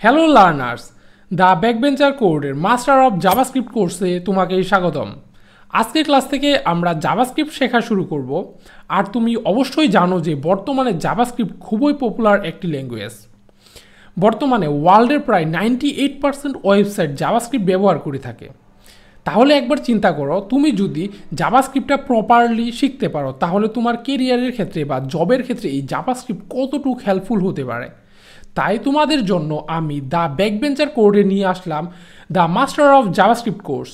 Hello learners, the backbencher কোডের master of JavaScript কোর্সে তোমাকে স্বাগতম। আজকের ক্লাস থেকে আমরা জাভাস্ক্রিপ্ট শেখা শুরু করব। আর তুমি অবশ্যই জানো যে বর্তমানে জাভাস্ক্রিপ্ট খুবই পপুলার একটি ল্যাঙ্গুয়েজ। বর্তমানে ওয়ার্ল্ডের প্রায় 98% ওয়েবসাইট জাভাস্ক্রিপ্ট ব্যবহার করে থাকে। তাহলে একবার চিন্তা করো, তুমি যদি জাভাস্ক্রিপ্টটা প্রপারলি শিখতে পারো তাহলে তোমার কেরিয়ারের ক্ষেত্রে বা জবের ক্ষেত্রে এই জাভাস্ক্রিপ্ট কতটুকু হেল্পফুল হতে পারে। তাই তোমাদের জন্য আমি দ্য ব্যাকবেঞ্চার কোর্সে নিয়ে আসলাম the master of JavaScript course.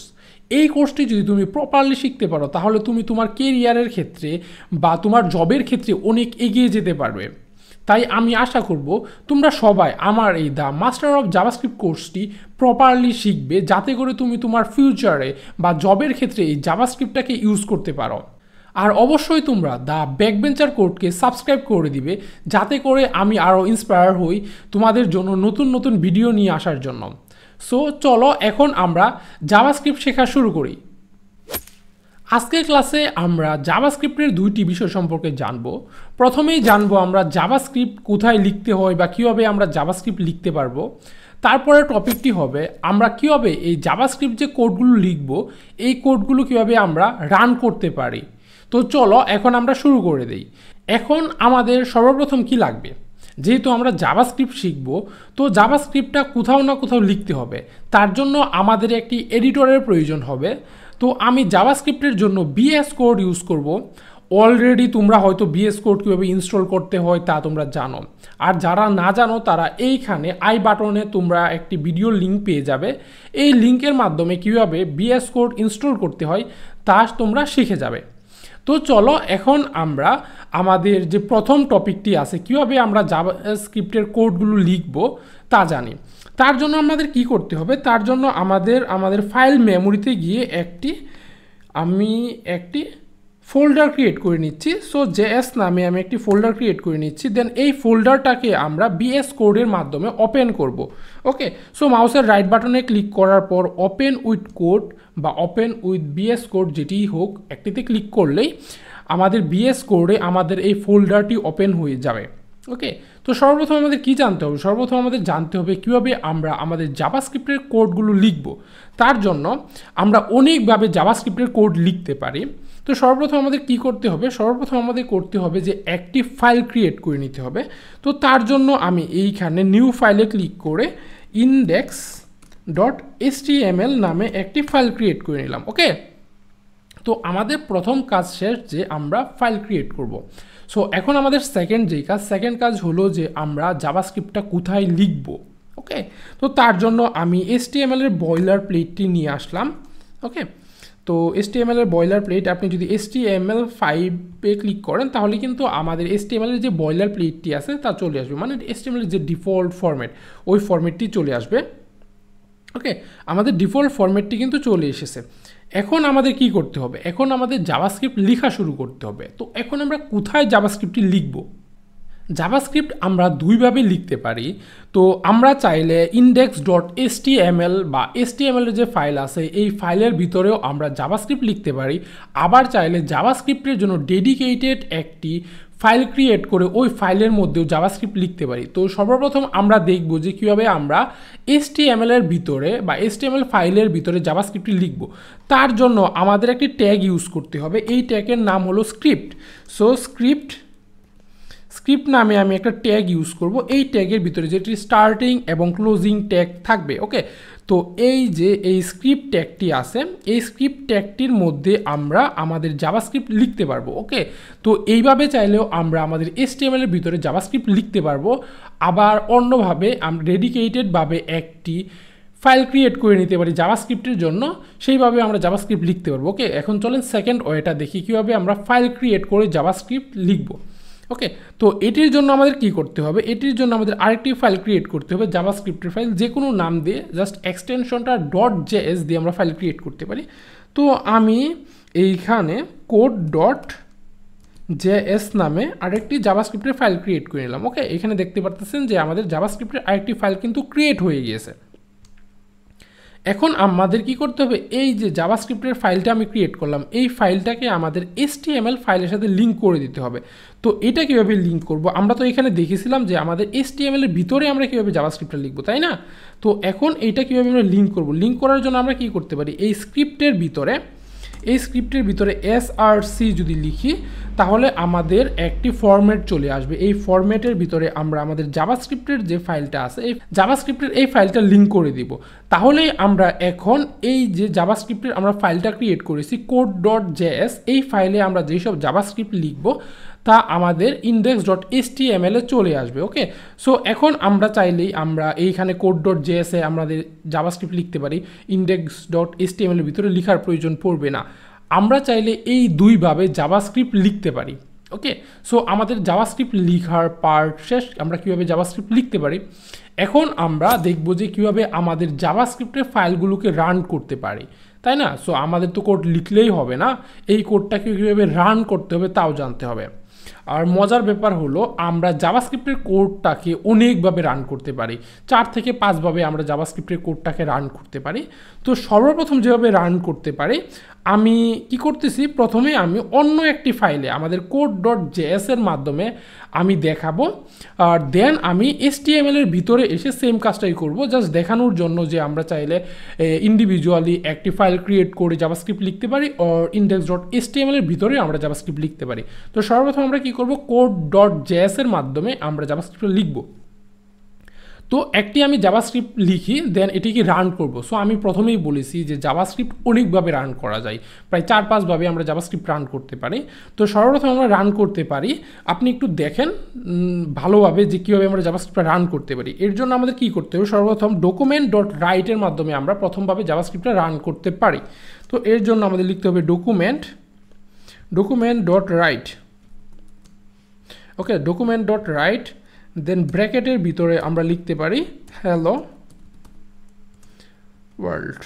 এই কোর্সটি যদি তুমি প্রপারলি শিখতে পারো তাহলে তুমি তোমার কেরিয়ারের ক্ষেত্রে বা তোমার জবের ক্ষেত্রে অনেক এগিয়ে যেতে পারবে। তাই আমি আশা করব তোমরা সবাই আমার এই দ্য মাস্টার অফ জাভাস্ক্রিপ্ট কোর্সটি প্রপারলি শিখবে, যাতে করে তুমি তোমার ফিউচারে বা জবের ক্ষেত্রে এই জাভাস্ক্রিপ্টটাকে ইউজ করতে পারো। আর অবশ্যই তোমরা দ্য ব্যাকবেঞ্চার কোডকে সাবস্ক্রাইব করে দিবে, যাতে করে আমি আরও ইন্সপায়ার হই তোমাদের জন্য নতুন নতুন ভিডিও নিয়ে আসার জন্য। সো চলো এখন আমরা জাভাস্ক্রিপ্ট শেখা শুরু করি। আজকের ক্লাসে আমরা জাভাস্ক্রিপ্টের দুইটি বিষয় সম্পর্কে জানবো। প্রথমেই জানবো আমরা জাভাস্ক্রিপ্ট কোথায় লিখতে হয় বা কীভাবে আমরা জাভাস্ক্রিপ্ট লিখতে পারবো। তারপরে টপিকটি হবে আমরা কীভাবে এই জাভাস্ক্রিপ্ট যে কোডগুলো লিখবো এই কোডগুলো কীভাবে আমরা রান করতে পারি। তো চলো এখন আমরা শুরু করে দেই। এখন আমাদের সর্বপ্রথম কি লাগবে, যেহেতু আমরা জাভাস্ক্রিপ্ট শিখব তো জাভাস্ক্রিপ্টটা কোথাও না কোথাও লিখতে হবে। তার জন্য আমাদের একটি এডিটরের প্রয়োজন হবে। তো আমি জাভাস্ক্রিপ্টের জন্য বিএস কোড ইউজ করব। অলরেডি তোমরা হয়তো বিএস কোড কীভাবে ইনস্টল করতে হয় তা তোমরা জানো। আর যারা না জানো তারা এইখানে আই বাটনে তোমরা একটি ভিডিও লিঙ্ক পেয়ে যাবে। এই লিঙ্কের মাধ্যমে কীভাবে বিএস কোড ইনস্টল করতে হয় তা তোমরা শিখে যাবে। তো চলো এখন আমরা আমাদের যে প্রথম টপিকটি আছে কীভাবে আমরা জাভাস্ক্রিপ্টের কোডগুলো লিখব তা জানি। তার জন্য আমাদের কি করতে হবে, তার জন্য আমাদের ফাইল মেমোরিতে গিয়ে আমি একটি ফোল্ডার ক্রিয়েট করে নিচ্ছি। সো জেএস নামে আমি একটি ফোল্ডার ক্রিয়েট করে নিচ্ছি। দেন এই ফোল্ডারটাকে আমরা বিএস কোডের মাধ্যমে ওপেন করব। ওকে, সো মাউসের রাইট বাটনে ক্লিক করার পর ওপেন উইথ কোড বা ওপেন উইথ বিএস কোড যেটিই হোক একটিতে ক্লিক করলেই আমাদের বিএস কোডে আমাদের এই ফোল্ডারটি ওপেন হয়ে যাবে। ওকে, তো সর্বপ্রথম আমাদের কি জানতে হবে, সর্বপ্রথম আমাদের জানতে হবে কীভাবে আমরা আমাদের জাভাস্ক্রিপ্টের কোডগুলো লিখব। তার জন্য আমরা অনেকভাবে জাভাস্ক্রিপ্টের কোড লিখতে পারি। তো সর্বপ্রথম আমাদের কি করতে হবে, সর্বপ্রথম আমাদের করতে হবে যে একটি ফাইল ক্রিয়েট করে নিতে হবে। তো তার জন্য আমি এইখানে নিউ ফাইলে ক্লিক করে index.html নামে একটি ফাইল ক্রিয়েট করে নিলাম। ওকে, তো আমাদের প্রথম কাজ শেষ যে আমরা ফাইল ক্রিয়েট করব। সো এখন আমাদের সেকেন্ড কাজ হলো যে আমরা জাভাস্ক্রিপ্টটা কোথায় লিখব। ওকে, তো তার জন্য আমি HTML এর বয়লার প্লেটটি নিয়ে আসলাম। ওকে, তো HTML এর বয়লার প্লেট, আপনি যদি HTML5-এ ক্লিক করেন তাহলে কিন্তু আমাদের HTML এর যে বয়লার প্লেটটি আছে তা চলে আসবে, মানে HTML এর যে ডিফল্ট ফরম্যাট ওই ফরম্যাটটি চলে আসবে। ওকে, আমাদের ডিফল্ট ফরম্যাটটি কিন্তু চলে এসেছে। এখন আমাদের কি করতে হবে, এখন আমাদের জাভাস্ক্রিপ্ট লেখা শুরু করতে হবে। তো এখন আমরা কোথায় জাভাস্ক্রিপ্টটি লিখব। জাভাস্ক্রিপ্ট আমরা দুইভাবে লিখতে পারি। তো আমরা চাইলে index.html বা HTML এর যে ফাইল আছে এই ফাইলের ভিতরেও আমরা জাভাস্ক্রিপ্ট লিখতে পারি। আবার চাইলে জাভাস্ক্রিপ্টের জন্য ডেডিকেটেড একটি ফাইল ক্রিয়েট করে ওই ফাইলের মধ্যেও জাভাস্ক্রিপ্ট লিখতে পারি। তো সর্বপ্রথম আমরা দেখব যে কীভাবে আমরা HTML এর ভিতরে বা HTML ফাইলের ভিতরে জাভাস্ক্রিপ্টটি লিখব। তার জন্য আমাদের একটি ট্যাগ ইউজ করতে হবে। এই ট্যাগের নাম হলো স্ক্রিপ্ট। সো স্ক্রিপ্ট নামে আমি একটা ট্যাগ ইউজ করব। এই ট্যাগের ভিতরে যেটি স্টার্টিং এবং ক্লোজিং ট্যাগ থাকবে। ওকে, তো এই যে এই স্ক্রিপ্ট ট্যাগটি আছে এই স্ক্রিপ্ট ট্যাগটির মধ্যে আমরা আমাদের জাভাস্ক্রিপ্ট লিখতে পারবো। ওকে, তো এইভাবে চাইলেও আমরা আমাদের HTML এর ভিতরে জাভাস্ক্রিপ্ট লিখতে পারবো। আবার অন্যভাবে আমরা ডেডিকেটেডভাবে একটি ফাইল ক্রিয়েট করে নিতে পারি জাভাস্ক্রিপ্টের জন্য, সেইভাবে আমরা জাভাস্ক্রিপ্ট লিখতে পারবো। ওকে, এখন চলেন সেকেন্ড ওয়েটা দেখি কীভাবে আমরা ফাইল ক্রিয়েট করে জাভাস্ক্রিপ্ট লিখবো। ওকে, তো এটির জন্য আমাদের কি করতে হবে, এটির জন্য আমাদের আরেকটি ফাইল ক্রিয়েট করতে হবে জাভাস্ক্রিপ্টের ফাইল, যে কোনো নাম দিয়ে জাস্ট এক্সটেনশনটা .js দিয়ে আমরা ফাইল ক্রিয়েট করতে পারি। তো আমি এইখানে code.js নামে আরেকটি জাভাস্ক্রিপ্টের ফাইল ক্রিয়েট করে নিলাম। ওকে, এখানে দেখতে পারতেছেন যে আমাদের জাভাস্ক্রিপ্টের আরেকটি ফাইল কিন্তু ক্রিয়েট হয়ে গিয়েছে। এখন আমাদের কি করতে হবে, এই যে জাভাস্ক্রিপ্টের ফাইলটা আমি ক্রিয়েট করলাম, এই ফাইলটাকে আমাদের HTML ফাইলের সাথে লিঙ্ক করে দিতে হবে। তো এটা কীভাবে লিঙ্ক করব, আমরা তো এখানে দেখেছিলাম যে আমাদের HTML এর ভিতরে আমরা কীভাবে জাভাস্ক্রিপ্টটা লিখবো, তাই না? তো এখন এইটা কীভাবে আমরা লিঙ্ক করব, লিঙ্ক করার জন্য আমরা কি করতে পারি, এই স্ক্রিপ্টের ভিতরে src যদি লিখি তাহলে আমাদের একটি ফরম্যাট চলে আসবে। এই ফরম্যাটের ভিতরে আমরা আমাদের জাভাস্ক্রিপ্টের যে ফাইলটা আছে এই জাভাস্ক্রিপ্টের এই ফাইলটা লিঙ্ক করে দিব। তাহলে আমরা এখন এই যে জাভাস্ক্রিপ্টের আমরা ফাইলটা ক্রিয়েট করেছি code.js, এই ফাইলে আমরা যেসব জাভাস্ক্রিপ্ট লিখব তা আমাদের index.html এ চলে আসবে। ওকে, সো এখন আমরা চাইলেই আমরা এইখানে code.js এ আমাদের জাভাস্ক্রিপ্ট লিখতে পারি, index.html এর ভিতরে লেখার প্রয়োজন পড়বে না। আমরা চাইলে এই দুইভাবে জাভাস্ক্রিপ্ট লিখতে পারি। ওকে, সো আমাদের জাভাস্ক্রিপ্ট লেখার পার্ট শেষ। আমরা কীভাবে জাভাস্ক্রিপ্ট লিখতে পারি, এখন আমরা দেখব যে কীভাবে আমাদের জাভাস্ক্রিপ্টের ফাইলগুলোকে রান করতে পারি, তাই না? সো আমাদের তো কোড লিখলেই হবে না, এই কোডটাকে কীভাবে রান করতে হবে তাও জানতে হবে। আর মজার ব্যাপার হলো আমরা জাভাস্ক্রিপ্টের কোডটাকে অনেকভাবে রান করতে পারি, 4 থেকে 5 ভাবে আমরা জাভাস্ক্রিপ্টের কোডটাকে রান করতে পারি। তো সর্বপ্রথম যেভাবে রান করতে পারি, আমি কি করতেছি, প্রথমে আমি অন্য একটি ফাইলে আমাদের code.js এর মাধ্যমে আমি দেখাবো, আর দেন আমি HTML এর ভিতরে এসে সেম কাজটাই করব, জাস্ট দেখানোর জন্য যে আমরা চাইলে ইন্ডিভিজুয়ালি একটি ফাইল ক্রিয়েট করে জাভাস্ক্রিপ্ট লিখতে পারি, আর index.html এর ভিতরে আমরা জাভাস্ক্রিপ্ট লিখতে পারি। তো সর্বপ্রথম আমরা কি করব, code.js এর মাধ্যমে আমরা জাভাস্ক্রিপ্ট লিখব। তো একটি আমি জাভাস্ক্রিপ্ট লিখি, দেন এটিকে রান করব। সো আমি প্রথমেই বলেছি যে জাভাস্ক্রিপ্ট অনেকভাবে রান করা যায়, প্রায় 4-5 ভাবে আমরা জাভাস্ক্রিপ্ট রান করতে পারি। তো সর্বপ্রথম আমরা রান করতে পারি, আপনি একটু দেখেন ভালোভাবে যে কীভাবে আমরা জাভাস্ক্রিপ্টটা রান করতে পারি। এর জন্য আমাদের কী করতে হবে, সর্বপ্রথম document.write এর মাধ্যমে আমরা প্রথমভাবে জাভাস্ক্রিপ্টটা রান করতে পারি। তো এর জন্য আমাদের লিখতে হবে document.write। ওকে, document.write, দেন ব্র্যাকেটের ভিতরে আমরা লিখতে পারি hello world।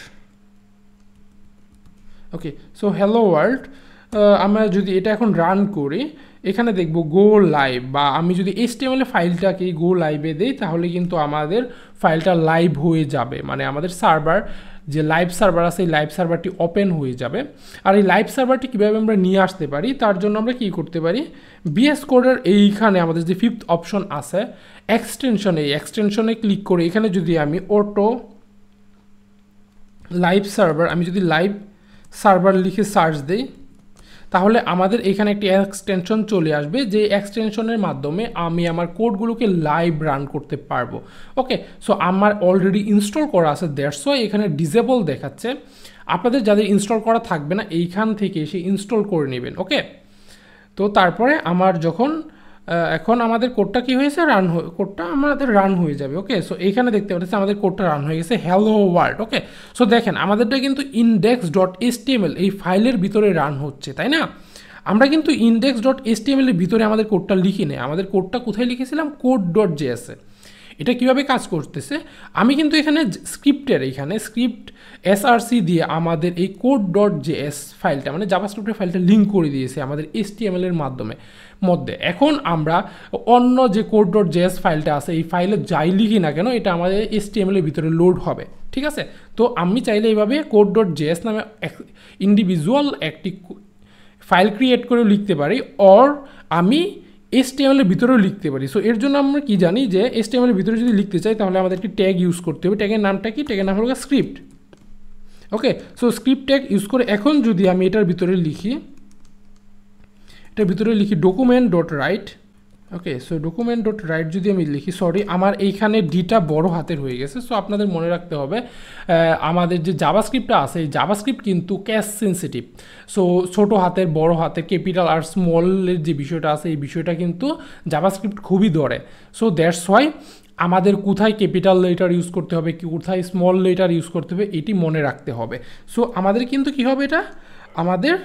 ওকে, সো hello world, আমরা যদি এটা এখন রান করি, এখানে দেখব গো লাইভ, বা আমি যদি HTML ফাইলটাকে গো লাইভে দিই তাহলে কিন্তু আমাদের ফাইলটা লাইভ হয়ে যাবে, মানে আমাদের সার্ভার যে লাইভ সার্ভার আছে এই লাইভ সার্ভারটি ওপেন হয়ে যাবে। আর এই লাইভ সার্ভারটি কীভাবে আমরা নিয়ে আসতে পারি, তার জন্য আমরা কী করতে পারি, VS কোডের এইখানে আমাদের যে 5th অপশন আছে এক্সটেনশন, এই এক্সটেনশনে ক্লিক করে এখানে যদি আমি অটো লাইভ সার্ভার, আমি যদি লাইভ সার্ভার লিখে সার্চ দিই তাহলে আমাদের এখানে একটি এক্সটেনশন চলে আসবে, যে এক্সটেনশনের মাধ্যমে আমি আমার কোডগুলোকে লাইভ রান করতে পারবো। ওকে, সো আমার অলরেডি ইনস্টল করা আছে, দ্যাটস ওয়াই এখানে ডিসেবল দেখাচ্ছে। আপনাদের যাদের ইনস্টল করা থাকবে না এইখান থেকে এসে ইনস্টল করে নেবেন। ওকে, তো তারপরে আমার যখন এখন আমাদের কোডটা কি হয়েছে, কোডটা আমাদের রান হয়ে যাবে। ওকে, সো এইখানে দেখতে পাচ্ছি আমাদের কোডটা রান হয়ে গেছে hello world। ওকে, সো দেখেন আমাদেরটা কিন্তু index.html এই ফাইলের ভিতরে রান হচ্ছে, তাই না? আমরা কিন্তু index.html এর ভিতরে আমাদের কোডটা লিখি না, আমাদের কোডটা কোথায় লিখেছিলাম, code.js এ। এটা কিভাবে কাজ করতেছে, আমি কিন্তু এখানে স্ক্রিপ্ট src দিয়ে আমাদের এই code.js ফাইলটা মানে জাভাস্ক্রিপ্টের ফাইলটা লিঙ্ক করে দিয়েছে আমাদের HTML এর মধ্যে। এখন আমরা অন্য যে code.js ফাইলটা আছে এই ফাইলে যাই লিখি না কেন এটা আমাদের HTML এর ভিতরে লোড হবে, ঠিক আছে? তো আমি চাইলে এইভাবে code.js নামে ইন্ডিভিজুয়াল একটি ফাইল ক্রিয়েট করে লিখতে পারি, অর আমি HTML এর ভিতরেও লিখতে পারি। সো এর জন্য আমরা কি জানি যে HTML এর ভিতরে যদি লিখতে চাই তাহলে আমাদের একটি ট্যাগ ইউজ করতে হবে। ট্যাগের নামটা কি, ট্যাগের নাম হলো স্ক্রিপ্ট। ওকে, সো স্ক্রিপ্ট ট্যাগ ইউজ করে এখন যদি আমি এটার ভিতরে লিখি document.write। ওকে, সো document.write যদি আমি লিখি, সরি আমার এইখানে ডিটা বড় হাতের হয়ে গেছে। সো আপনাদের মনে রাখতে হবে আমাদের যে জাভাস্ক্রিপ্টটা আছে এই জাভাস্ক্রিপ্ট কিন্তু ক্যাশ সেন্সিটিভ। সো ছোটো হাতের, বড় হাতের, ক্যাপিটাল আর স্মলের যে বিষয়টা আছে এই বিষয়টা কিন্তু জাভাস্ক্রিপ্ট খুবই ধরে। সো দ্যাটস ওয়াই আমাদের কোথায় ক্যাপিটাল লেটার ইউজ করতে হবে, কোথায় স্মল লেটার ইউজ করতে হবে এটি মনে রাখতে হবে। সো আমাদের কিন্তু কী হবে, এটা আমাদের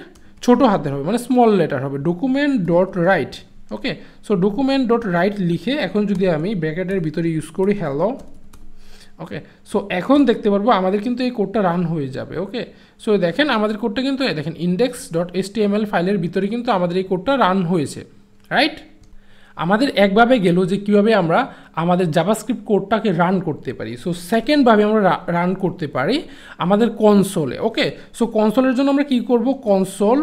ছোটো হাতের হবে, মানে স্মল লেটার হবে document.write। ওকে, সো document.write লিখে এখন যদি আমি ব্র্যাকেটের ভিতরে ইউজ করি hello। ওকে, সো এখন দেখতে পারবো আমাদের কিন্তু এই কোডটা রান হয়ে যাবে। ওকে, সো দেখেন আমাদের কোডটা কিন্তু দেখেন index.html ফাইলের ভিতরে কিন্তু আমাদের এই কোডটা রান হয়েছে, রাইট? আমাদের একভাবে গেল যে কীভাবে আমরা আমাদের জাভাস্ক্রিপ্ট কোডটাকে রান করতে পারি। সো সেকেন্ডভাবে আমরা রান করতে পারি আমাদের কনসোলে। ওকে, সো কনসোলের জন্য আমরা কী করব, কনসোল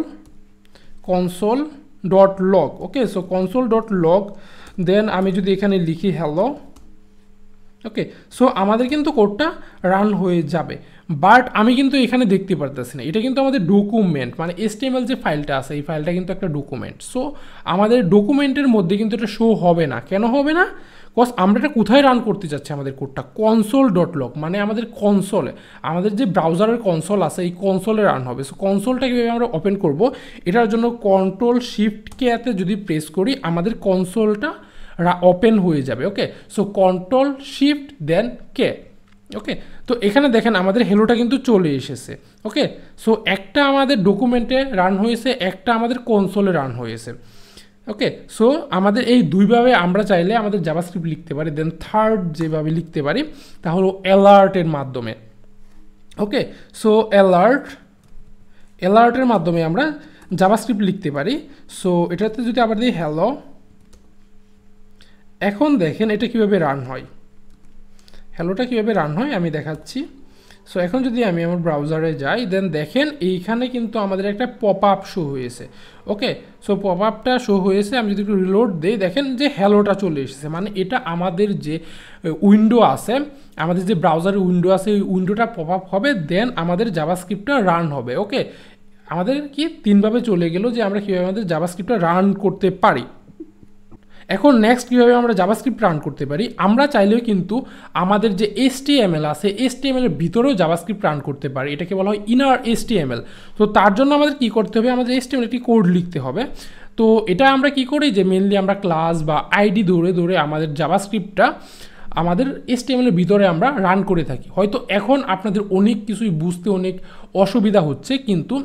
ডট লগ। ওকে, সো কনসোল ডট লগ, দেন আমি যদি এখানে লিখি হ্যালো, ওকে, সো আমাদের কিন্তু কোডটা রান হয়ে যাবে। বাট আমি কিন্তু এখানে দেখতে পারতেছি না, এটা কিন্তু আমাদের ডকুমেন্ট, মানে HTML যে ফাইলটা আছে এই ফাইলটা কিন্তু একটা ডকুমেন্ট। সো আমাদের ডকুমেন্টের মধ্যে কিন্তু এটা শো হবে না। কেন হবে না? কজ আমরা এটা কোথায় রান করতে যাচ্ছি আমাদের কোডটা, কনসোল ডট লগ, মানে আমাদের কনসোলে, আমাদের যে ব্রাউজারের কনসোল আছে এই কনসোলে রান হবে। সো কনসোলটা কীভাবে আমরা ওপেন করব, এটার জন্য কন্ট্রোল শিফট কে যদি প্রেস করি আমাদের কনসোলটা ওপেন হয়ে যাবে। ওকে, সো কন্ট্রোল শিফট দেন কে। ওকে, তো এখানে দেখেন আমাদের হেলোটা কিন্তু চলে এসেছে। ওকে, সো একটা আমাদের ডকুমেন্টে রান হয়েছে, একটা আমাদের কনসোলে রান হয়েছে। ওকে, সো আমাদের এই দুইভাবে আমরা চাইলে আমাদের জাভাস্ক্রিপ্ট লিখতে পারি। দেন থার্ড যেভাবে লিখতে পারি তা হলো অ্যালার্টের মাধ্যমে। ওকে, সো অ্যালার্টের মাধ্যমে আমরা জাভাস্ক্রিপ্ট লিখতে পারি। সো এটাতে যদি আবার দিই হ্যালো, এখন দেখেন এটা কীভাবে রান হয়, হ্যালোটা কীভাবে রান হয় আমি দেখাচ্ছি। সো এখন যদি আমি আমার ব্রাউজারে যাই, দেন দেখেন এইখানে কিন্তু আমাদের একটা পপ আপ শো হয়েছে। ওকে, সো পপ আপটা শো হয়েছে, আমি যদি একটু রিলোড দিই দেখেন যে হ্যালোটা চলে এসেছে, মানে এটা আমাদের যে উইন্ডো আছে, আমাদের যে ব্রাউজারের উইন্ডো আছে ওই উইন্ডোটা পপ আপ হবে, দেন আমাদের জাভাস্ক্রিপ্টটা রান হবে। ওকে, আমাদের কি তিনভাবে চলে গেল যে আমরা কীভাবে আমাদের জাভাস্ক্রিপ্টটা রান করতে পারি। এখন নেক্সট কীভাবে আমরা জাভাস্ক্রিপ্ট রান করতে পারি, আমরা চাইলেও কিন্তু আমাদের যে HTML আছে HTML এর ভিতরেও জাভাস্ক্রিপ্ট রান করতে পারি, এটাকে বলা হয় ইনার HTML। তো তার জন্য আমাদের কি করতে হবে, আমাদের HTML একটি কোড লিখতে হবে। তো এটা আমরা কি করি যে মেনলি আমরা ক্লাস বা আইডি ধরে আমাদের জাভাস্ক্রিপ্টটা আমাদের HTML এর ভিতরে আমরা রান করে থাকি। হয়তো এখন আপনাদের অনেক কিছুই বুঝতে অনেক অসুবিধা হচ্ছে, কিন্তু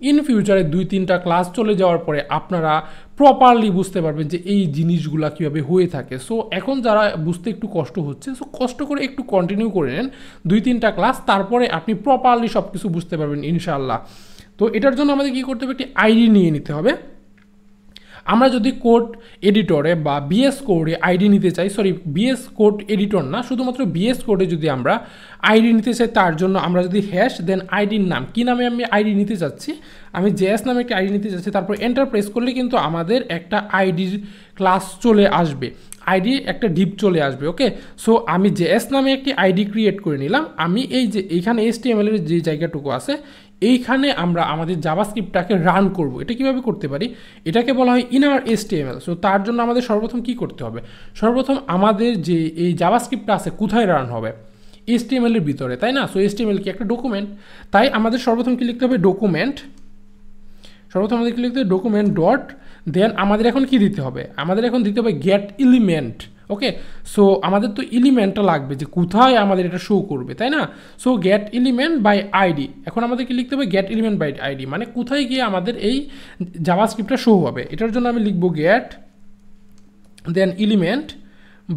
ইন ফিউচারে 2-3টা ক্লাস চলে যাওয়ার পরে আপনারা প্রপারলি বুঝতে পারবেন যে এই জিনিসগুলো কীভাবে হয়ে থাকে। সো এখন যারা বুঝতে একটু কষ্ট হচ্ছে, সো কষ্ট করে একটু কন্টিনিউ করে নেন 2-3টা ক্লাস, তারপরে আপনি প্রপারলি সব কিছু বুঝতে পারবেন ইনশাআল্লাহ। তো এটার জন্য আমাদের কী করতে হবে, একটি আইডি নিয়ে নিতে হবে। আমরা যদি কোড এডিটরে বা বিএস কোডে আইডি নিতে চাই, সরি বিএস কোড এডিটর না, শুধুমাত্র বিএস কোডে যদি আমরা আইডি নিতে চাই, তার জন্য আমরা যদি হ্যাশ দেন আইডির নাম, কী নামে আমি আইডি নিতে চাচ্ছি, আমি জেএস নামে একটা আইডি নিতে চাচ্ছি, তারপর এন্টার প্রেস করলে কিন্তু আমাদের একটা আইডির ক্লাস চলে আসবে, আইডি একটা ডিপ চলে আসবে। ওকে, সো আমি জেএস নামে একটি আইডি ক্রিয়েট করে নিলাম। আমি এই যে এইখানে HTML এর যে জায়গাটুকু আছে এইখানে আমরা আমাদের জাভাস্ক্রিপ্টটাকে রান করব। এটা কিভাবে করতে পারি, এটাকে বলা হয় ইনার HTML। সো তার জন্য আমাদের সর্বপ্রথম কি করতে হবে, সর্বপ্রথম আমাদের যে এই জাভাস্ক্রিপ্টটা আছে কোথায় রান হবে, HTML এর ভিতরে, তাই না? সো HTML কি একটা ডকুমেন্ট, তাই আমাদের সর্বপ্রথম কি লিখতে হবে, ডকুমেন্ট, সর্বপ্রথম আমাদের কি লিখতে হবে, ডকুমেন্ট ডট, দেন আমাদের এখন কি দিতে হবে, আমাদের এখন দিতে হবে গেট এলিমেন্ট। ওকে, সো আমাদের তো এলিমেন্টটা লাগবে যে কোথায় আমাদের এটা শো করবে, তাই না? So get element by ID, এখন আমাদের কি লিখতে হবে, গেট এলিমেন্ট বাই আইডি, মানে কোথায় গিয়ে আমাদের এই জাভাস্ক্রিপ্টটা শো হবে। এটার জন্য আমি লিখবো get then element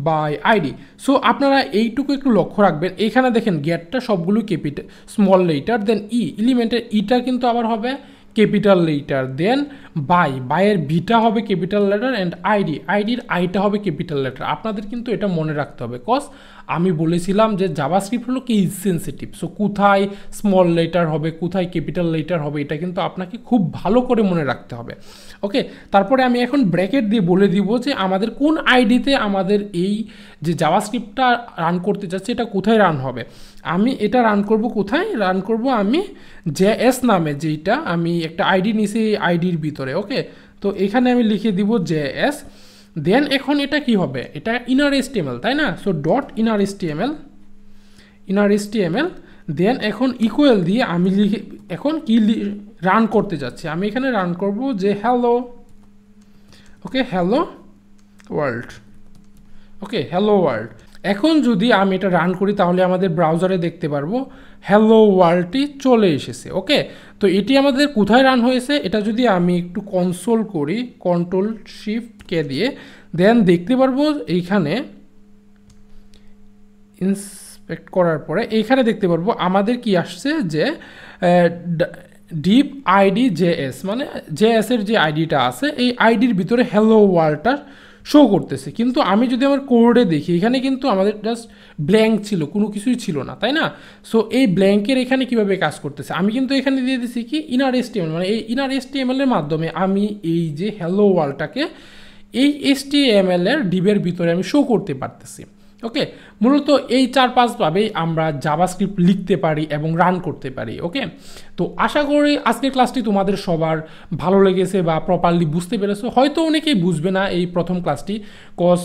by ID. So আপনারা এইটুকু একটু লক্ষ্য রাখবেন, এখানে দেখেন গেটটা সবগুলো ক্যাপিটাল স্মল লেটার, দেন এলিমেন্টের ইটা কিন্তু আবার হবে ক্যাপিটাল লেটার, দেন বাইয়ের ভিটা হবে ক্যাপিটাল লেটার, অ্যান্ড আইডির আইটা হবে ক্যাপিটাল লেটার। আপনাদের কিন্তু এটা মনে রাখতে হবে, কজ আমি বলেছিলাম যে জাভাস্ক্রিপ্ট হলো কেস সেন্সিটিভ। সো কোথায় স্মল লেটার হবে, কোথায় ক্যাপিটাল লেটার হবে, এটা কিন্তু আপনাকে খুব ভালো করে মনে রাখতে হবে। ওকে, তারপরে আমি এখন ব্র্যাকেট দিয়ে বলে দিব যে আমাদের কোন আইডিতে আমাদের এই যে জাভাস্ক্রিপ্টটা রান করতে চাচ্ছি এটা কোথায় রান হবে। আমি এটা রান করব কোথায়, রান করব আমি জেএস নামে, যেটা আমি একটা আইডি নিছি এই আইডির ভিতরে। ওকে, তো এখানে আমি লিখে দিব জেএস, দেন এখন এটা কি হবে, এটা ইনার HTML, তাই না? সো ডট ইনার HTML, দেন এখন ইকুয়াল দিয়ে আমি লিখে এখন কি রান করতে যাচ্ছি, আমি এখানে রান করব যে হ্যালো, ওকে, হ্যালো ওয়ার্ল্ড। ওকে, হ্যালো ওয়ার্ল্ড। এখন যদি আমি এটা রান করি তাহলে আমাদের ব্রাউজারে দেখতে পারবো হ্যালো ওয়ার্ল্ডটি চলে এসেছে। ওকে, তো এটি আমাদের কোথায় রান হয়েছে, এটা যদি আমি একটু কনসোল করি কন্ট্রোল শিফট কে দিয়ে, দেন দেখতে পারবো এইখানে ইন্সপেক্ট করার পরে এইখানে দেখতে পারবো আমাদের কি আসছে যে ডিপ আইডি জেএস, মানে জেএস এর যে আইডিটা আছে এই আইডির ভিতরে হ্যালো ওয়ার্ল্ডটা শো করতেছে, কিন্তু আমি যদি আমার কোডে দেখি এখানে কিন্তু আমাদের জাস্ট ব্ল্যাঙ্ক ছিল, কোনো কিছুই ছিল না, তাই না? সো এই ব্ল্যাঙ্কের এখানে কিভাবে কাজ করতেছে, আমি কিন্তু এখানে দিয়ে দিছি কি ইনার এসটিএমএল, মানে এই ইনার এসটিএমএল এর মাধ্যমে আমি এই যে হ্যালো ওয়ার্ল্ডটাকে এই এসটিএমএল এর ডিবের ভিতরে আমি শো করতে পারতেছি। ওকে, মূলত এই 4-5ভাবেই আমরা জাভাস্ক্রিপ্ট লিখতে পারি এবং রান করতে পারি। ওকে, তো আশা করি আজকের ক্লাসটি তোমাদের সবার ভালো লেগেছে বা প্রপারলি বুঝতে পেরেছো। হয়তো অনেকেই বুঝবে না এই প্রথম ক্লাসটি, কজ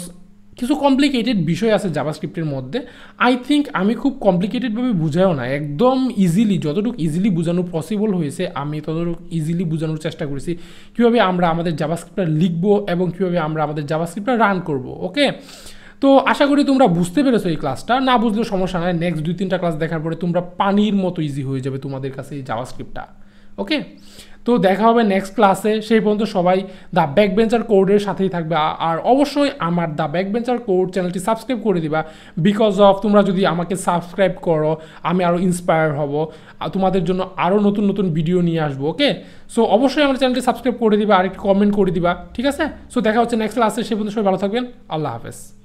কিছু কমপ্লিকেটেড বিষয় আছে জাভাস্ক্রিপ্টের মধ্যে। আই থিঙ্ক আমি খুব কমপ্লিকেটেডভাবে বুঝাও না, একদম ইজিলি, যতটুকু ইজিলি বোঝানো পসিবল হয়েছে আমি ততটুকু ইজিলি বোঝানোর চেষ্টা করেছি, কীভাবে আমরা আমাদের জাভাস্ক্রিপ্টটা লিখবো এবং কীভাবে আমরা আমাদের জাভাস্ক্রিপ্টটা রান করবো। ওকে, তো আশা করি তোমরা বুঝতে পেরেছো এই ক্লাসটা, না বুঝলেও সমস্যা নয়, নেক্সট 2-3টা ক্লাস দেখার পরে তোমরা পানির মতো ইজি হয়ে যাবে তোমাদের কাছে এই জাভাস্ক্রিপ্টটা। ওকে, তো দেখা হবে নেক্সট ক্লাসে, সেই পর্যন্ত সবাই দ্য ব্যাকবেঞ্চার কোডের সাথেই থাকবে, আর অবশ্যই আমার দ্য ব্যাকবেঞ্চার কোড চ্যানেলটি সাবস্ক্রাইব করে দিবা, বিকজ অফ তোমরা যদি আমাকে সাবস্ক্রাইব করো আমি আরও ইন্সপায়ার হব, তোমাদের জন্য আরও নতুন নতুন ভিডিও নিয়ে আসবো। ওকে, সো অবশ্যই আমার চ্যানেলটি সাবস্ক্রাইব করে দিবা আর একটু কমেন্ট করে দিবা, ঠিক আছে? সো দেখা হচ্ছে নেক্সট ক্লাসে, সেই পর্যন্ত সবাই ভালো থাকবেন, আল্লাহ হাফেজ।